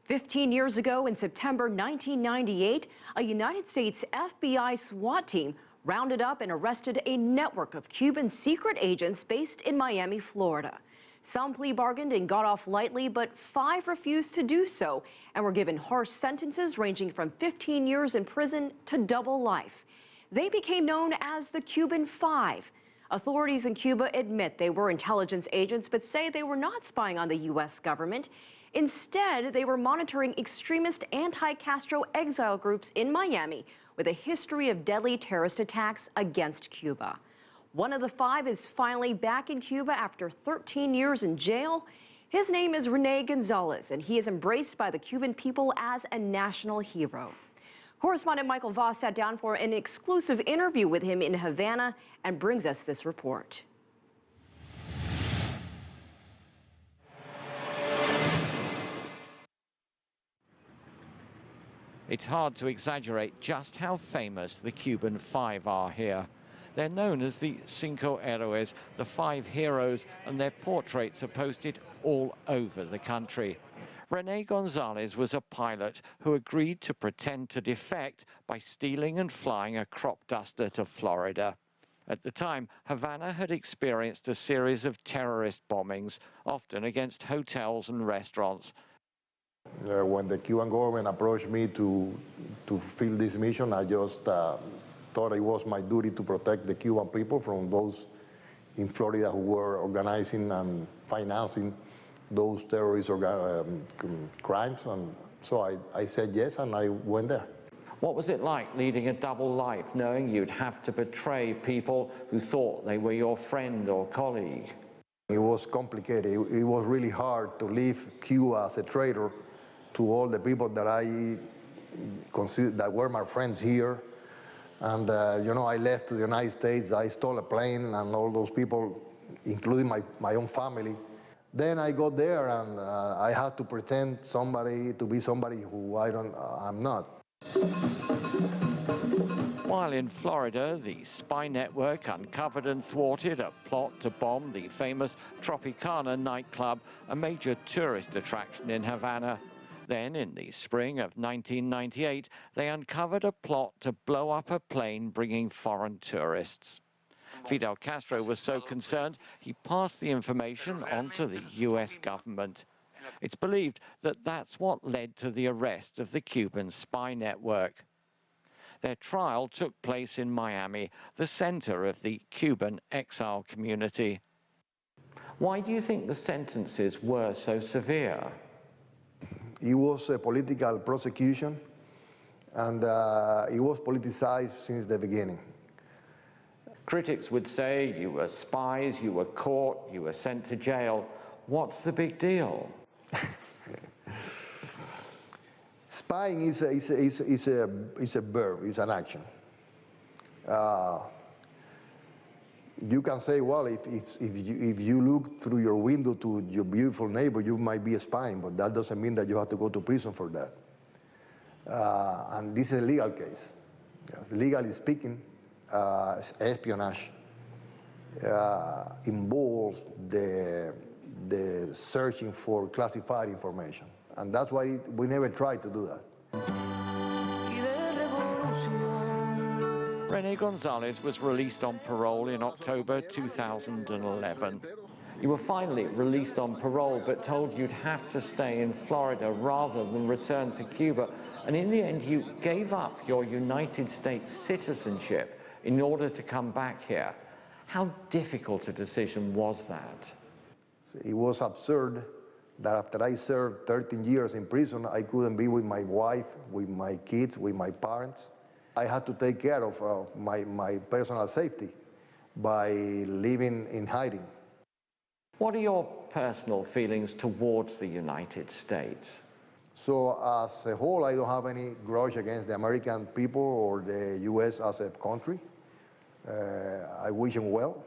15 years ago, in September 1998, a United States FBI SWAT team rounded up and arrested a network of Cuban secret agents based in Miami, Florida. Some plea bargained and got off lightly, but 5 refused to do so and were given harsh sentences ranging from 15 years in prison to double life. They became known as the Cuban 5. Authorities in Cuba admit they were intelligence agents, but say they were not spying on the U.S. government. Instead, they were monitoring extremist anti-Castro exile groups in Miami with a history of deadly terrorist attacks against Cuba. One of the 5 is finally back in Cuba after 13 years in jail. His name is Rene Gonzalez, and he is embraced by the Cuban people as a national hero. Correspondent Michael Voss sat down for an exclusive interview with him in Havana and brings us this report. It's hard to exaggerate just how famous the Cuban 5 are here. They're known as the Cinco Héroes, the 5 heroes, and their portraits are posted all over the country. Rene Gonzalez was a pilot who agreed to pretend to defect by stealing and flying a crop duster to Florida. At the time, Havana had experienced a series of terrorist bombings, often against hotels and restaurants. When the Cuban government approached me to fill this mission, I just thought it was my duty to protect the Cuban people from those in Florida who were organizing and financing those terrorist crimes. And so I said yes, and I went there. What was it like leading a double life, knowing you'd have to betray people who thought they were your friend or colleague? It was complicated. It was really hard to leave Cuba as a traitor to all the people that I consider that were my friends here. And I left to the United States. I stole a plane, and all those people, including my own family. Then I got there, and I had to pretend to be somebody who I'm not. While in Florida, the spy network uncovered and thwarted a plot to bomb the famous Tropicana nightclub, a major tourist attraction in Havana. Then, in the spring of 1998, they uncovered a plot to blow up a plane bringing foreign tourists. Fidel Castro was so concerned, he passed the information on to the U.S. government. It's believed that that's what led to the arrest of the Cuban spy network. Their trial took place in Miami, the center of the Cuban exile community. Why do you think the sentences were so severe? It was a political prosecution, and it was politicized since the beginning. Critics would say you were spies, you were caught, you were sent to jail. What's the big deal? Spying is a verb, it's an action. You can say, well, if you look through your window to your beautiful neighbor, you might be spying, but that doesn't mean that you have to go to prison for that. And this is a legal case. Yes, legally speaking, espionage involves the searching for classified information. And that's why we never tried to do that. Rene Gonzalez was released on parole in October 2011. You were finally released on parole, but told you'd have to stay in Florida rather than return to Cuba. And in the end, you gave up your United States citizenship in order to come back here. How difficult a decision was that? It was absurd that after I served 13 years in prison, I couldn't be with my wife, with my kids, with my parents. I had to take care of my personal safety by living in hiding. What are your personal feelings towards the United States? So as a whole, I don't have any grudge against the American people or the U.S. as a country. I wish them well.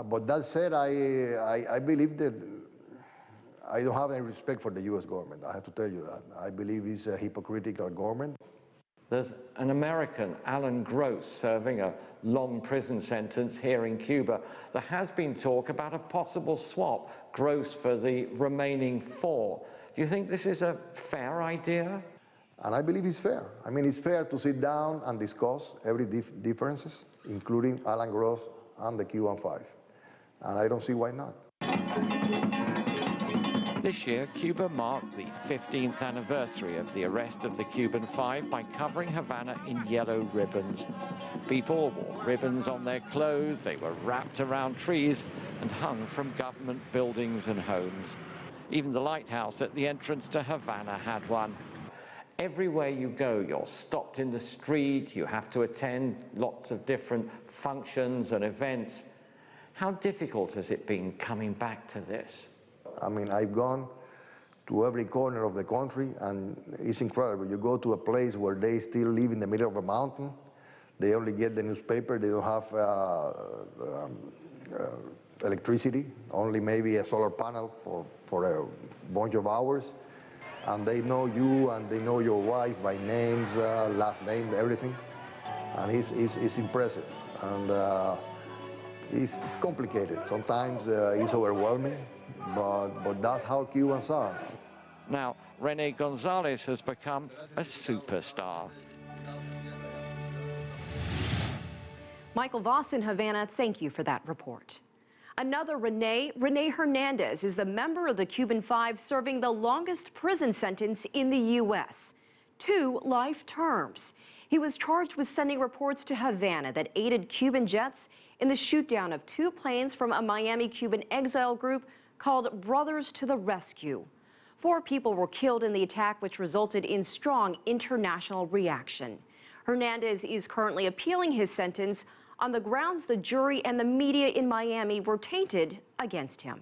But that said, I believe that I don't have any respect for the U.S. government. I have to tell you that. I believe it's a hypocritical government. There's an American, Alan Gross, serving a long prison sentence here in Cuba. There has been talk about a possible swap, Gross for the remaining 4. Do Do you think this is a fair idea? And I believe it's fair. I mean, it's fair to sit down and discuss every differences, including Alan Gross and the Cuban 5. And I don't see why not. This year, Cuba marked the 15th anniversary of the arrest of the Cuban 5 by covering Havana in yellow ribbons. People wore ribbons on their clothes, they were wrapped around trees and hung from government buildings and homes. Even the lighthouse at the entrance to Havana had one. Everywhere you go, you're stopped in the street, you have to attend lots of different functions and events. How difficult has it been coming back to this? I mean, I've gone to every corner of the country, and it's incredible. You go to a place where they still live in the middle of a mountain. They only get the newspaper. They don't have electricity, only maybe a solar panel for a bunch of hours. And they know you, and they know your wife by names, last name, everything. And it's impressive. And it's complicated. Sometimes it's overwhelming, but that's how Cubans are. Now, Rene Gonzalez has become a superstar. Michael Voss in Havana, thank you for that report. Another Rene Hernandez, is the member of the Cuban 5 serving the longest prison sentence in the U.S., 2 life terms. He was charged with sending reports to Havana that aided Cuban jets in the shoot-down of 2 planes from a Miami Cuban exile group called Brothers to the Rescue. 4 people were killed in the attack, which resulted in strong international reaction. Hernandez is currently appealing his sentence on the grounds the jury and the media in Miami were tainted against him.